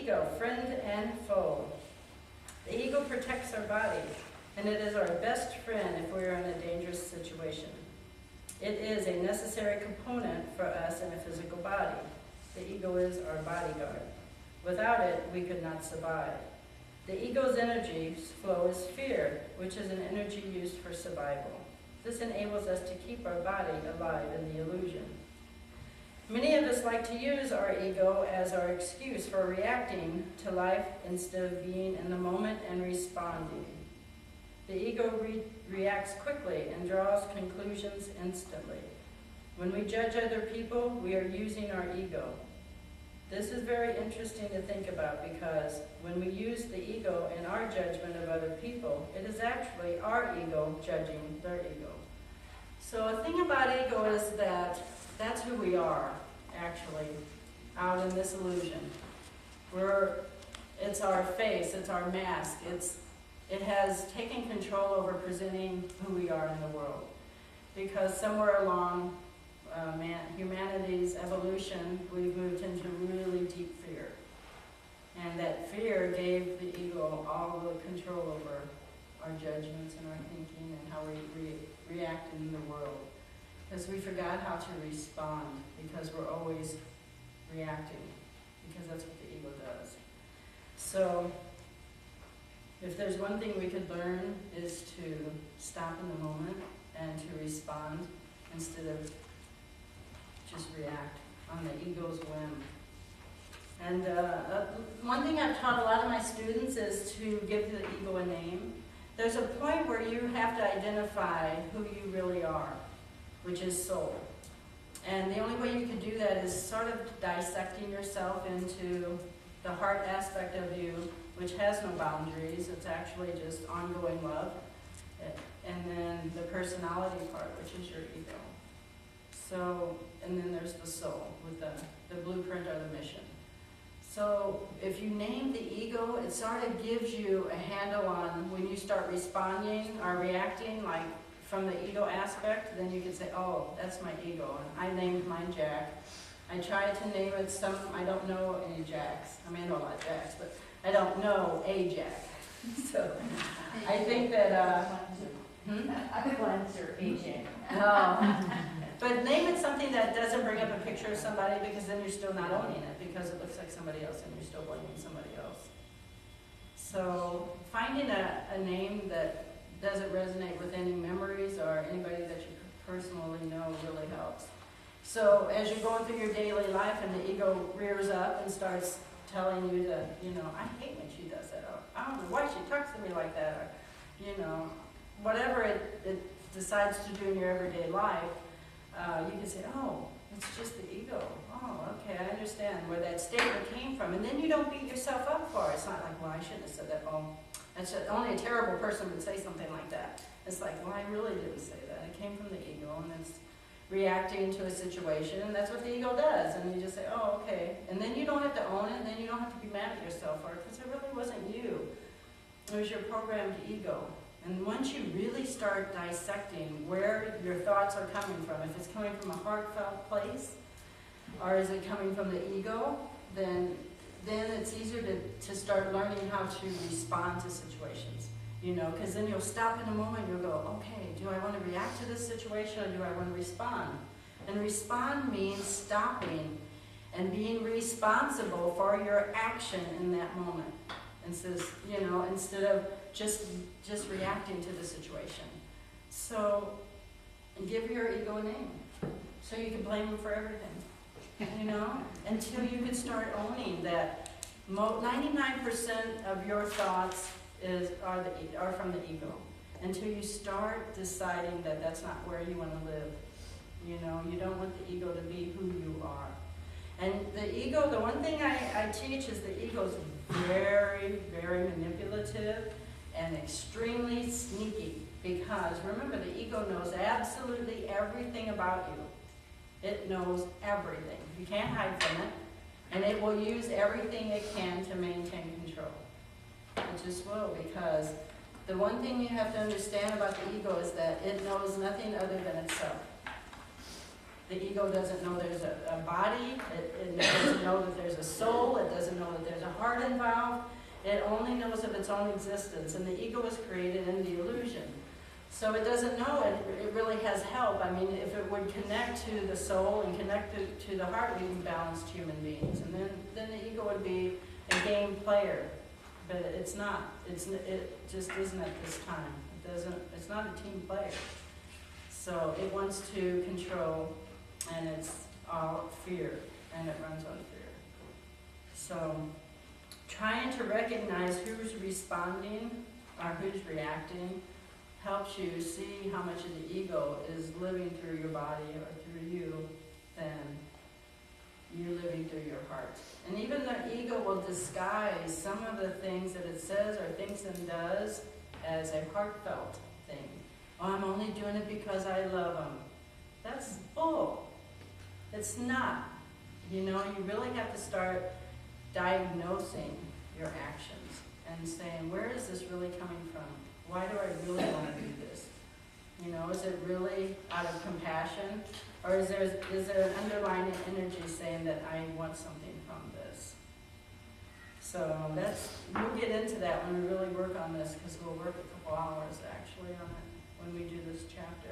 ego, friend and foe. The ego protects our body, and it is our best friend if we are in a dangerous situation. It is a necessary component for us in a physical body. The ego is our bodyguard. Without it, we could not survive. The ego's energy flow is fear, which is an energy used for survival. This enables us to keep our body alive in the illusion. Many of us like to use our ego as our excuse for reacting to life instead of being in the moment and responding. The ego reacts quickly and draws conclusions instantly. When we judge other people, we are using our ego. This is very interesting to think about because when we use the ego in our judgment of other people, it is actually our ego judging their ego. So a thing about ego is that that's who we are, actually, out in this illusion. It's our face, it's our mask, it has taken control over presenting who we are in the world. Because somewhere along humanity's evolution, we've moved into really deep fear. And that fear gave the ego all the control over our judgments and our thinking and how we react in the world. Because we forgot how to respond, because we're always reacting, because that's what the ego does. So, if there's one thing we could learn is to stop in the moment and to respond instead of just react on the ego's whim. And one thing I've taught a lot of my students is to give the ego a name. There's a point where you have to identify who you really are, which is soul. And the only way you can do that is sort of dissecting yourself into the heart aspect of you, which has no boundaries. It's actually just ongoing love. And then the personality part, which is your ego. So, and then there's the soul with the blueprint or the mission. So if you name the ego, it sort of gives you a handle on when you start responding or reacting, like from the ego aspect, then you can say, oh, that's my ego. And I named mine Jack. I tried to name it I don't know any Jacks. I mean, I know a lot of Jacks, but I don't know a Jack. So I think that, I could answer AJ. But name it something that doesn't bring up a picture of somebody, because then you're still not owning it, because it looks like somebody else and you're still blaming somebody else. So finding a name that doesn't resonate with any memories or anybody that you personally know really helps. So as you're going through your daily life and the ego rears up and starts telling you to, I hate when she does that, or I don't know why she talks to me like that, or, whatever it decides to do in your everyday life, you can say, oh, it's just the ego. Oh, okay, I understand where that statement came from. And then you don't beat yourself up for it. It's not like, well, I shouldn't have said that. Oh, only a terrible person would say something like that. It's like, well, I really didn't say that. It came from the ego, and it's reacting to a situation, and that's what the ego does. And you just say, oh, okay. And then you don't have to own it, and then you don't have to be mad at yourself for it, because it really wasn't you. It was your programmed ego. And once you really start dissecting where your thoughts are coming from, if it's coming from a heartfelt place, or is it coming from the ego, then it's easier to start learning how to respond to situations. Because then you'll stop in a moment, you'll go, okay, do I want to react to this situation, or do I want to respond? And respond means stopping and being responsible for your action in that moment. Instead of just reacting to the situation. So give your ego a name, so you can blame them for everything, until you can start owning that 99% of your thoughts are from the ego. Until you start deciding that that's not where you want to live. You don't want the ego to be who you are. And the ego, the one thing I teach is the ego is very, very manipulative and extremely sneaky, because remember, the ego knows absolutely everything about you. It knows everything. You can't hide from it, and it will use everything it can to maintain control. It just will, because the one thing you have to understand about the ego is that it knows nothing other than itself. The ego doesn't know there's a body, it doesn't know that there's a soul, it doesn't know that there's a heart involved, it only knows of its own existence, and the ego was created in the illusion. So it doesn't know it really has help. I mean, if it would connect to the soul and connect to the heart, we'd be balanced human beings. And then the ego would be a game player. But it's not. It just isn't at this time. It's not a team player. So it wants to control, and it's all fear, and it runs on fear. So trying to recognize who's responding or who's reacting helps you see how much of the ego is living through your body or through you than you living through your heart. And even the ego will disguise some of the things that it says or thinks and does as a heartfelt thing. Oh, I'm only doing it because I love him. That's bull. It's not. You know, you really have to start diagnosing your actions and saying, where is this really coming from? Why do I really want to do this? You know, is it really out of compassion? Or is there an underlying energy saying that I want something from this? So we'll get into that when we really work on this, because we'll work a couple hours actually on it when we do this chapter.